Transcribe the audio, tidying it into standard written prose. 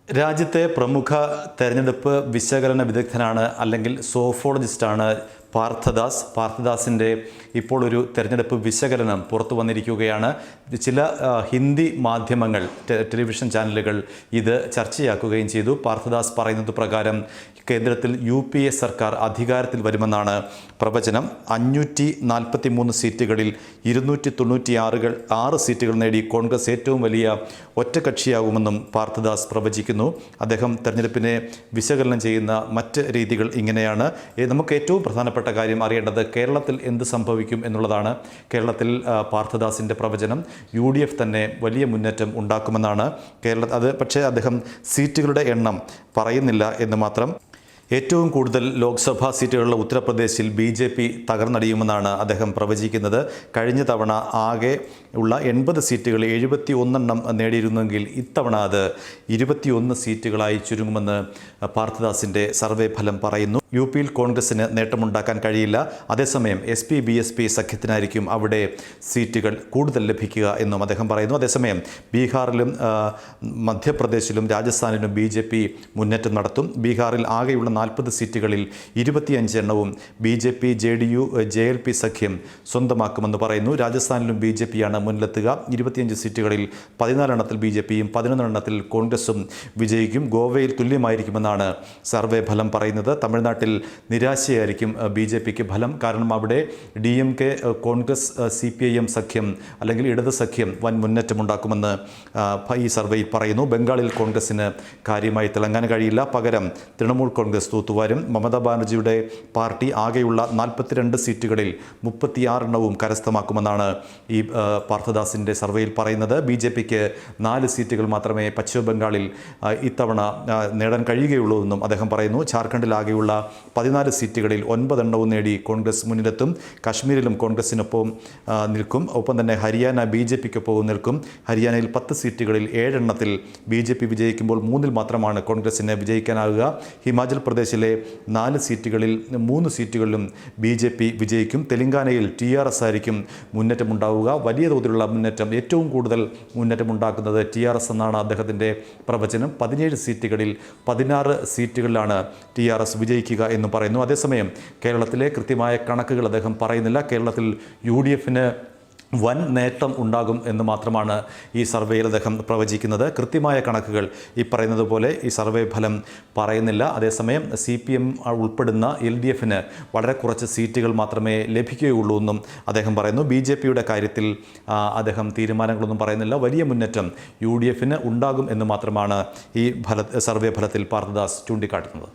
രാജ്യത്തെ പ്രമുഖ തെരഞ്ഞെടുപ്പ് വിശകലന വിദഗ്ധനാണ് അല്ലെങ്കിൽ സോഫോളജിസ്റ്റാണ് പാർത്ഥദാസിൻ്റെ ഇപ്പോൾ ഒരു തെരഞ്ഞെടുപ്പ് വിശകലനം പുറത്തു വന്നിരിക്കുകയാണ്. ചില ഹിന്ദി മാധ്യമങ്ങൾ, ടെലിവിഷൻ ചാനലുകൾ ഇത് ചർച്ചയാക്കുകയും ചെയ്തു. പാർത്ഥദാസ് പറയുന്നത് പ്രകാരം കേന്ദ്രത്തിൽ UPA സർക്കാർ അധികാരത്തിൽ വരുമെന്നാണ് പ്രവചനം. 543 സീറ്റുകളിൽ 296 സീറ്റുകൾ നേടി കോൺഗ്രസ് ഏറ്റവും വലിയ ഒറ്റകക്ഷിയാകുമെന്നും പാർത്ഥദാസ് പ്രവചിക്കുന്നു. അദ്ദേഹം തെരഞ്ഞെടുപ്പിനെ വിശകലനം ചെയ്യുന്ന മറ്റ് രീതികൾ ഇങ്ങനെയാണ്. നമുക്ക് ഏറ്റവും പ്രധാനപ്പെട്ട കാര്യം അറിയേണ്ടത് കേരളത്തിൽ എന്ത് സംഭവിക്കും എന്നുള്ളതാണ്. കേരളത്തിൽ പാർത്ഥദാസിൻ്റെ പ്രവചനം UDF തന്നെ വലിയ മുന്നേറ്റം ഉണ്ടാക്കുമെന്നാണ്. പക്ഷേ അദ്ദേഹം സീറ്റുകളുടെ എണ്ണം പറയുന്നില്ല എന്ന് മാത്രം. ഏറ്റവും കൂടുതൽ ലോക്സഭാ സീറ്റുകളുള്ള ഉത്തർപ്രദേശിൽ BJP തകർന്നടിയുമെന്നാണ് അദ്ദേഹം പ്രവചിക്കുന്നത്. കഴിഞ്ഞ തവണ ആകെ ഉള്ള 80 സീറ്റുകളിൽ 71 നേടിയിരുന്നെങ്കിൽ ഇത്തവണ അത് 21 സീറ്റുകളായി ചുരുങ്ങുമെന്ന് പാർത്ഥദാസിൻ്റെ സർവേ ഫലം പറയുന്നു. UPയിൽ കോൺഗ്രസിന് നേട്ടമുണ്ടാക്കാൻ കഴിയില്ല. അതേസമയം SP-BSP സഖ്യത്തിനായിരിക്കും അവിടെ സീറ്റുകൾ കൂടുതൽ ലഭിക്കുക എന്നും അദ്ദേഹം പറയുന്നു. അതേസമയം ബീഹാറിലും മധ്യപ്രദേശിലും രാജസ്ഥാനിലും BJP മുന്നേറ്റം നടത്തും. ബീഹാറിൽ ആകെയുള്ള 40 സീറ്റുകളിൽ 25 എണ്ണവും BJP JDU JLP സഖ്യം സ്വന്തമാക്കുമെന്ന് പറയുന്നു. രാജസ്ഥാനിലും BJPയാണ് മുന്നിലെത്തുക. 25 സീറ്റുകളിൽ 14 എണ്ണത്തിൽ BJPയും 11 എണ്ണത്തിൽ കോൺഗ്രസും വിജയിക്കും. ഗോവയിൽ തുല്യമായിരിക്കുമെന്നാണ് സർവേ ഫലം പറയുന്നത്. തമിഴ്നാട്ടിൽ നിരാശയായിരിക്കും BJPക്ക് ഫലം. കാരണം അവിടെ DMK കോൺഗ്രസ് CPIM സഖ്യം അല്ലെങ്കിൽ ഇടത് സഖ്യം വൻ മുന്നേറ്റമുണ്ടാക്കുമെന്ന് ഈ സർവേയിൽ പറയുന്നു. ബംഗാളിൽ കോൺഗ്രസിന് കാര്യമായി തിളങ്ങാൻ കഴിയില്ല. പകരം തൃണമൂൽ കോൺഗ്രസ് തൂത്തുവാരും. മമതാ ബാനർജിയുടെ പാർട്ടി ആകെയുള്ള 42 സീറ്റുകളിൽ 36 എണ്ണവും കരസ്ഥമാക്കുമെന്നാണ് ഈ പാർത്ഥദാസിൻ്റെ സർവേയിൽ പറയുന്നത്. BJPക്ക് 4 സീറ്റുകൾ മാത്രമേ പശ്ചിമ ബംഗാളിൽ ഇത്തവണ നേടാൻ കഴിയുകയുള്ളൂ എന്നും അദ്ദേഹം പറയുന്നു. ജാർഖണ്ഡിൽ ആകെയുള്ള 14 സീറ്റുകളിൽ 9 എണ്ണവും നേടി കോൺഗ്രസ് മുന്നിലെത്തും. കശ്മീരിലും കോൺഗ്രസിനൊപ്പം നിൽക്കും. ഒപ്പം തന്നെ ഹരിയാന BJPക്കൊപ്പവും നിൽക്കും. ഹരിയാനയിൽ 10 സീറ്റുകളിൽ 7 എണ്ണത്തിൽ BJP വിജയിക്കുമ്പോൾ 3 മാത്രമാണ് കോൺഗ്രസിന് വിജയിക്കാനാവുക. ഹിമാചൽ പ്രദേശിലെ 4 സീറ്റുകളിൽ 3 സീറ്റുകളിലും BJP വിജയിക്കും. തെലങ്കാനയിൽ TRS ആയിരിക്കും മുന്നേറ്റമുണ്ടാവുക. വലിയ തോതിലുള്ള മുന്നേറ്റം, ഏറ്റവും കൂടുതൽ മുന്നേറ്റമുണ്ടാക്കുന്നത് TRS എന്നാണ് അദ്ദേഹത്തിൻ്റെ പ്രവചനം. 17 സീറ്റുകളിൽ 16 സീറ്റുകളിലാണ് TRS വിജയിക്കുക എന്ന് പറയുന്നു. അതേസമയം കേരളത്തിലെ കൃത്യമായ കണക്കുകൾ അദ്ദേഹം പറയുന്നില്ല. കേരളത്തിൽ UDFന് വൻ നേട്ടം ഉണ്ടാകും എന്ന് മാത്രമാണ് ഈ സർവേയിൽ അദ്ദേഹം പ്രവചിക്കുന്നത്. കൃത്യമായ കണക്കുകൾ ഈ പറയുന്നത് പോലെ ഈ സർവേ ഫലം പറയുന്നില്ല. അതേസമയം CPM ഉൾപ്പെടുന്ന LDFന് വളരെ കുറച്ച് സീറ്റുകൾ മാത്രമേ ലഭിക്കുകയുള്ളൂ എന്നും അദ്ദേഹം പറയുന്നു. BJPയുടെ കാര്യത്തിൽ അദ്ദേഹം തീരുമാനങ്ങളൊന്നും പറയുന്നില്ല. വലിയ മുന്നേറ്റം UDFന് ഉണ്ടാകും എന്ന് മാത്രമാണ് ഈ സർവേ ഫലത്തിൽ പാർത്ഥദാസ് ചൂണ്ടിക്കാട്ടുന്നത്.